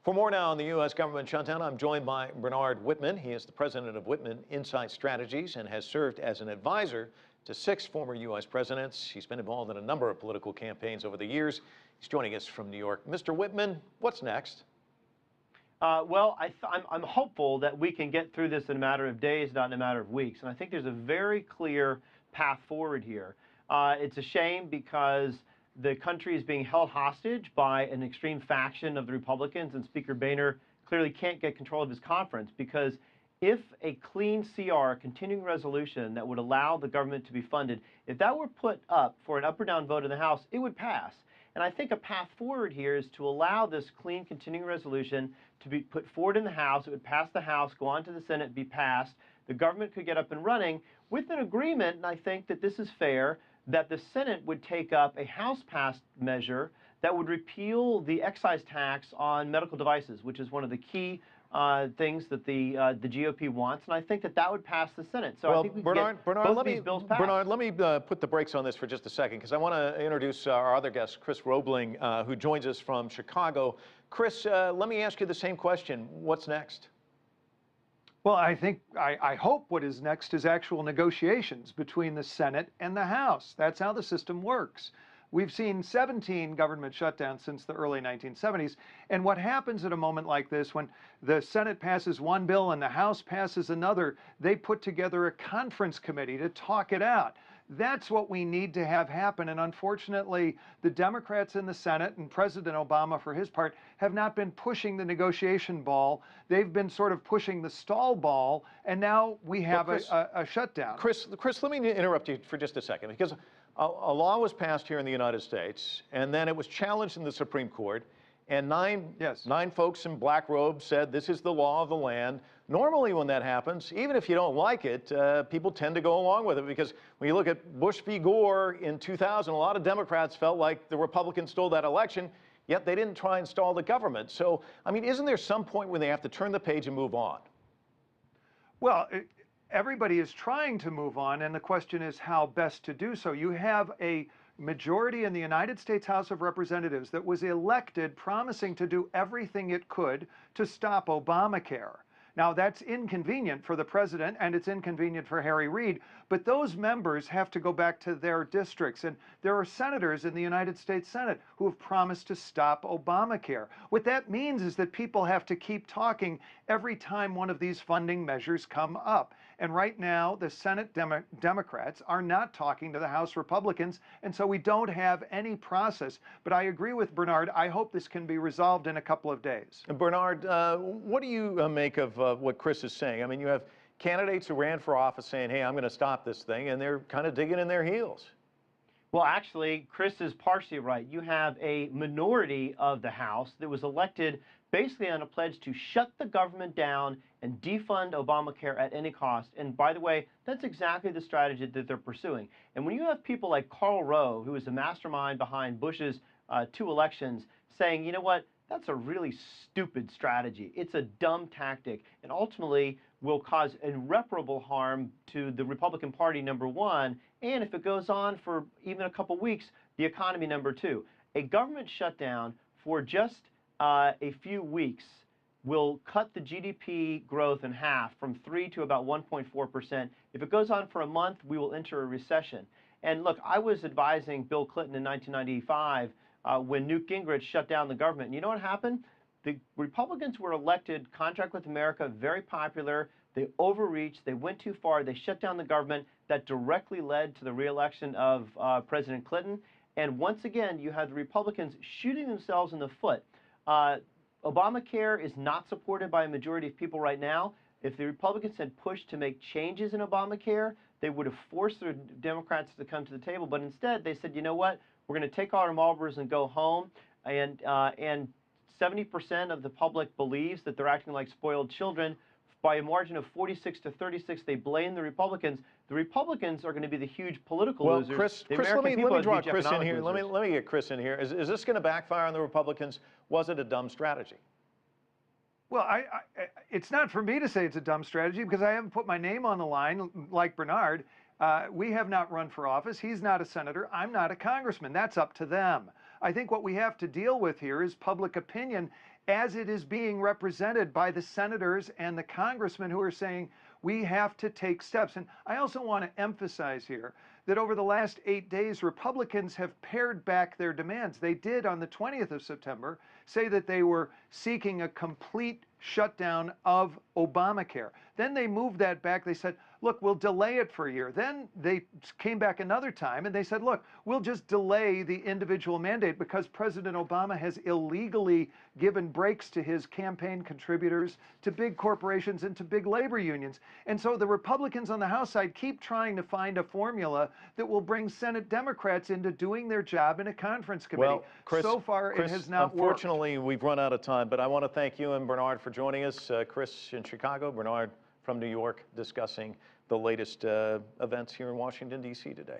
For more now on the U.S. government shutdown, I'm joined by Benard Whitman. He is the president of Whitman Insight Strategies and has served as an advisor to 6 former U.S. presidents. He's been involved in a number of political campaigns over the years. He's joining us from New York. Mr. Whitman, what's next? I'm hopeful that we can get through this in a matter of days, not in a matter of weeks. And I think there's a very clear path forward here. It's a shame because the country is being held hostage by an extreme faction of the Republicans, and Speaker Boehner clearly can't get control of his conference, because if a clean CR, a continuing resolution that would allow the government to be funded, if that were put up for an up or down vote in the House, it would pass. And I think a path forward here is to allow this clean continuing resolution to be put forward in the House. It would pass the House, go on to the Senate, be passed. The government could get up and running with an agreement, and I think that this is fair, that the Senate would take up a House-passed measure that would repeal the excise tax on medical devices, which is one of the key things that the GOP wants, and I think that that would pass the Senate. So I think we can get both of these bills passed. Benard, let me put the brakes on this for just a second, because I want to introduce our other guest, Chris Robling, who joins us from Chicago. Chris, let me ask you the same question. What's next? Well, I hope what is next is actual negotiations between the Senate and the House. That's how the system works. We've seen 17 government shutdowns since the early 1970s. And what happens at a moment like this, when the Senate passes one bill and the House passes another, they put together a conference committee to talk it out. That's what we need to have happen. And unfortunately, the Democrats in the Senate and President Obama, for his part, have not been pushing the negotiation ball. They've been sort of pushing the stall ball. And now we have a shutdown. Chris, let me interrupt you for just a second, because a law was passed here in the United States, and then it was challenged in the Supreme Court, and nine folks in black robes said this is the law of the land. Normally when that happens, even if you don't like it, people tend to go along with it, because when you look at Bush v. Gore in 2000, a lot of Democrats felt like the Republicans stole that election, yet they didn't try and stall the government. So, I mean, isn't there some point when they have to turn the page and move on? Well, everybody is trying to move on, and the question is how best to do so. You have a majority in the United States House of Representatives that was elected promising to do everything it could to stop Obamacare. Now, that's inconvenient for the president, and it's inconvenient for Harry Reid, but those members have to go back to their districts. And there are senators in the United States Senate who have promised to stop Obamacare. What that means is that people have to keep talking every time one of these funding measures come up. And right now, the Senate Democrats are not talking to the House Republicans, and so we don't have any process. But I agree with Benard. I hope this can be resolved in a couple of days. Benard, what do you make of what Chris is saying? I mean, you have candidates who ran for office saying, hey, I'm going to stop this thing, and they're kind of digging in their heels. Well, actually, Chris is partially right. You have a minority of the House that was elected basically on a pledge to shut the government down and defund Obamacare at any cost. And by the way, that's exactly the strategy that they're pursuing. And when you have people like Karl Rove, who is the mastermind behind Bush's 2 elections, saying, you know what, that's a really stupid strategy. It's a dumb tactic, and ultimately will cause irreparable harm to the Republican Party, number 1, and if it goes on for even a couple weeks, the economy, number 2. A government shutdown for just a few weeks will cut the GDP growth in half, from 3 to about 1.4%. If it goes on for a month, we will enter a recession. And look, I was advising Bill Clinton in 1995 when Newt Gingrich shut down the government. And you know what happened? The Republicans were elected, contract with America, very popular. They overreached. They went too far. They shut down the government. That directly led to the reelection of President Clinton. And once again, you had the Republicans shooting themselves in the foot. Obamacare is not supported by a majority of people right now. If the Republicans had pushed to make changes in Obamacare, they would have forced the Democrats to come to the table. But instead, they said, you know what? We're going to take all our Marlboros and go home. And 70% of the public believes that they're acting like spoiled children. By a margin of 46 to 36, they blame the Republicans. The Republicans are going to be the huge political losers. Chris, let me draw Chris in here. Let me get Chris in here. Is this going to backfire on the Republicans? Was it a dumb strategy? Well, it's not for me to say it's a dumb strategy, because I haven't put my name on the line like Benard. We have not run for office. He's not a senator. I'm not a congressman. That's up to them. I think what we have to deal with here is public opinion as it is being represented by the senators and the congressmen who are saying we have to take steps. And I also want to emphasize here that over the last 8 days, Republicans have pared back their demands. They did on the 20th of September say that they were seeking a complete shutdown of Obamacare. Then they moved that back. They said, look, we'll delay it for a year. Then they came back another time and they said, look, we'll just delay the individual mandate because President Obama has illegally given breaks to his campaign contributors, to big corporations, and to big labor unions. And so the Republicans on the House side keep trying to find a formula that will bring Senate Democrats into doing their job in a conference committee. Well, Chris, so far, it has not worked. Unfortunately, we've run out of time, but I want to thank you and Benard for joining us. Chris in Chicago, Benard from New York, discussing the latest events here in Washington, D.C. today.